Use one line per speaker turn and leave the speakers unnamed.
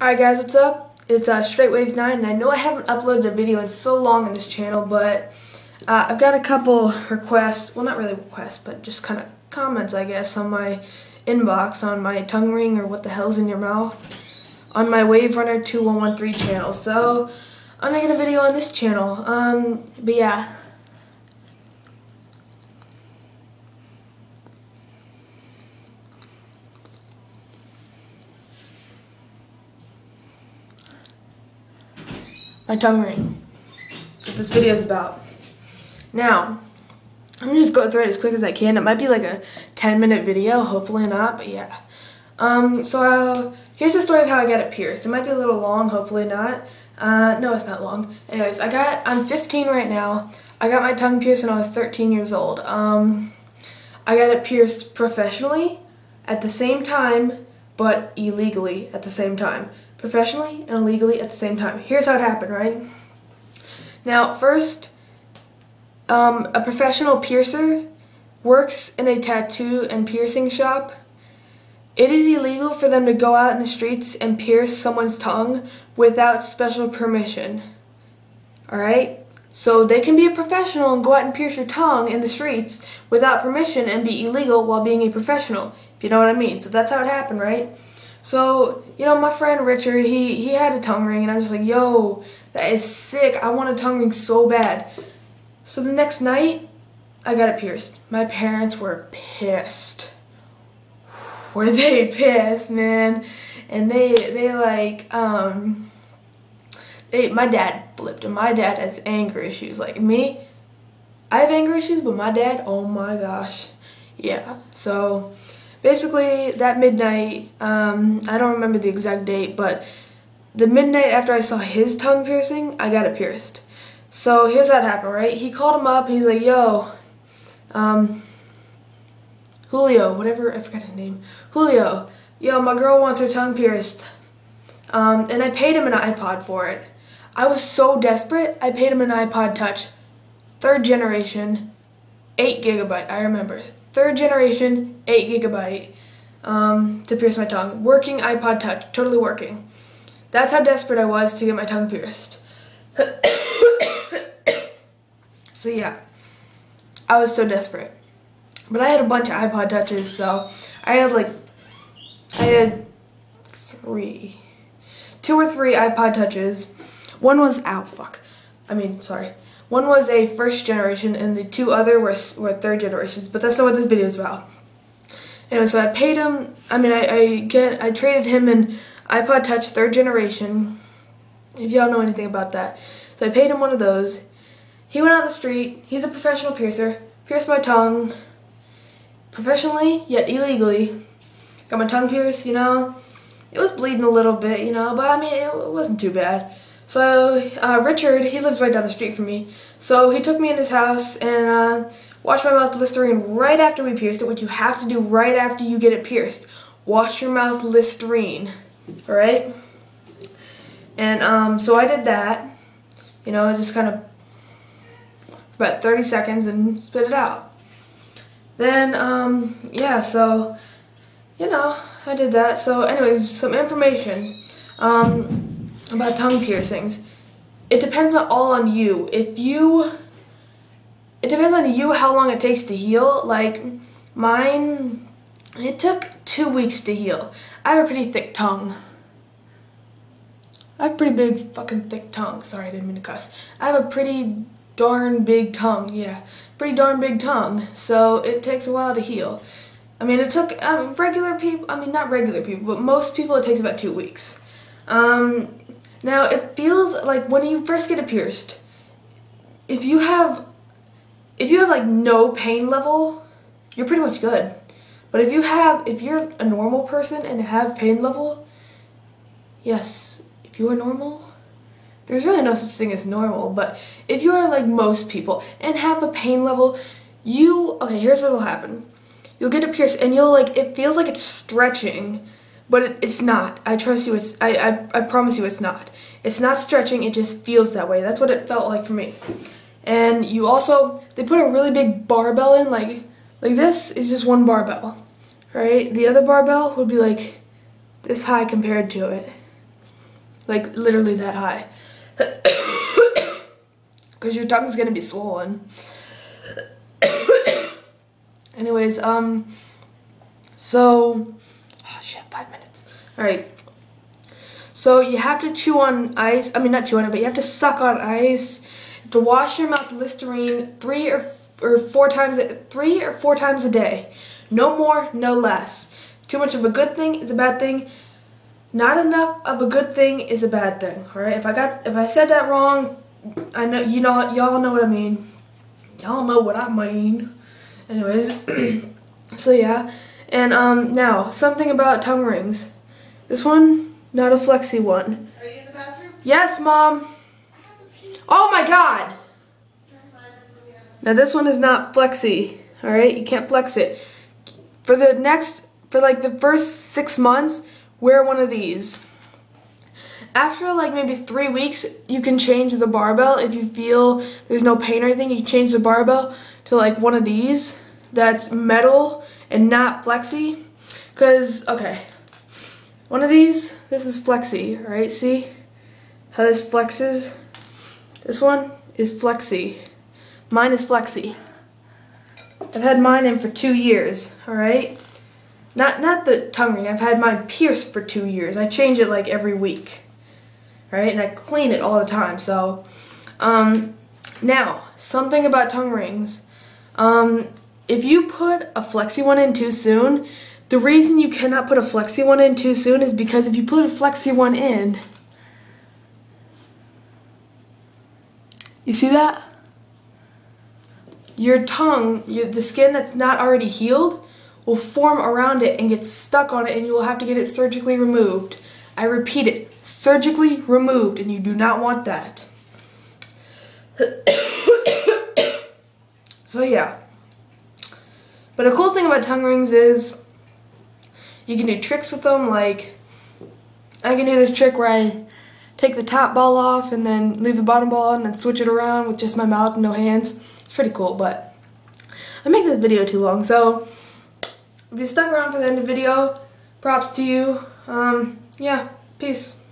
Alright guys, what's up? It's StraightWaves9, and I know I haven't uploaded a video in so long on this channel, but I've got a couple requests, well not really requests, but just kind of comments I guess on my inbox on my tongue ring or what the hell's in your mouth on my Wave Runner 2113 channel. So I'm making a video on this channel. But yeah. My tongue ring. That's what this video is about. Now, I'm gonna just go through it as quick as I can. It might be like a 10-minute video, hopefully not, but yeah. Here's the story of how I got it pierced. It might be a little long, hopefully not. No, it's not long. Anyways, I'm 15 right now. I got my tongue pierced when I was 13 years old. I got it pierced professionally at the same time, but illegally at the same time. Professionally and illegally at the same time. Here's how it happened, right? Now, first, a professional piercer works in a tattoo and piercing shop. It is illegal for them to go out in the streets and pierce someone's tongue without special permission. Alright? So they can be a professional and go out and pierce your tongue in the streets without permission and be illegal while being a professional, if you know what I mean. So that's how it happened, right? So, you know, my friend Richard, he had a tongue ring, and I'm just like, yo, that is sick. I want a tongue ring so bad. So the next night, I got it pierced. My parents were pissed. Were they pissed, man? And my dad flipped, and my dad has anger issues. Like me, I have anger issues, but my dad, oh my gosh. Yeah, so basically, that midnight, I don't remember the exact date, but the midnight after I saw his tongue piercing, I got it pierced. So here's how it happened, right? He called him up, and he's like, yo, Julio, whatever, I forgot his name. Julio, yo, my girl wants her tongue pierced. And I paid him an iPod for it. I was so desperate, I paid him an iPod Touch. 3rd generation, 8 GB, I remember. 3rd generation, 8 GB, to pierce my tongue. Working iPod Touch, totally working. That's how desperate I was to get my tongue pierced. So yeah, I was so desperate. But I had a bunch of iPod Touches, so I had 2 or 3 iPod Touches. One was, one was a 1st generation, and the 2 other were 3rd generations, but that's not what this video is about. Anyway, so I paid him, I traded him an iPod Touch 3rd generation, if y'all know anything about that. So I paid him one of those. He went out the street, he's a professional piercer, pierced my tongue, professionally, yet illegally. Got my tongue pierced, you know. It was bleeding a little bit, you know, but I mean, it wasn't too bad. So, Richard, he lives right down the street from me, so he took me in his house and washed my mouth with Listerine right after we pierced it, which you have to do right after you get it pierced. Wash your mouth with Listerine, alright? And, so I did that, you know, just kind of about 30 seconds and spit it out. Then, yeah, so, you know, I did that. So, anyways, some information, about tongue piercings. It depends all on you. It depends on you how long it takes to heal. Like, mine, it took 2 weeks to heal. I have a pretty thick tongue. I have a pretty big fucking thick tongue. Sorry, I didn't mean to cuss. I have a pretty darn big tongue, yeah. Pretty darn big tongue. So, it takes a while to heal. I mean, it took regular people, not regular people, but most people it takes about 2 weeks. Now, it feels like when you first get it pierced, if you have like no pain level, you're pretty much good. But if you're a normal person and have pain level, yes, if you are normal, there's really no such thing as normal, but if you are like most people and have a pain level, okay, here's what will happen. You'll get it pierced and it feels like it's stretching, but it's not. I trust you, I promise you it's not. It's not stretching, it just feels that way. That's what it felt like for me. And they put a really big barbell in, like this is just one barbell, right? The other barbell would be like this high compared to it. Like literally that high. Because your tongue's gonna be swollen. Anyways, so, oh shit, 5 minutes. Alright. So you have to chew on ice. I mean, not chew on it, but you have to suck on ice. You have to wash your mouth with Listerine 3 or 4 times a day. No more, no less. Too much of a good thing is a bad thing. Not enough of a good thing is a bad thing. All right. If I said that wrong, I know y'all know what I mean. Y'all know what I mean. Anyways, so yeah. And now something about tongue rings. This one, not a flexi one.
Are you in the bathroom?
Yes, Mom. Oh my God. Now this one is not flexi. All right, you can't flex it. For like the first 6 months, wear one of these. After like maybe 3 weeks, you can change the barbell. If you feel there's no pain or anything, you can change the barbell to like one of these that's metal and not flexi. Cause, okay, one of these, this is flexi, all right? See how this flexes? This one is flexi. Mine is flexi. I've had mine in for 2 years, all right? Not the tongue ring. I've had mine pierced for 2 years. I change it like every week, right? And I clean it all the time. So, now something about tongue rings. If you put a flexi one in too soon, the reason you cannot put a flexi one in too soon is because if you put a flexi one in, you see that? Your tongue, the skin that's not already healed, will form around it and get stuck on it, and you will have to get it surgically removed. I repeat it, surgically removed, and you do not want that. So yeah. But a cool thing about tongue rings is you can do tricks with them, like I can do this trick where I take the top ball off and then leave the bottom ball on and then switch it around with just my mouth and no hands. It's pretty cool, but I'm making this video too long, so if you stuck around for the end of the video, props to you. Yeah, peace.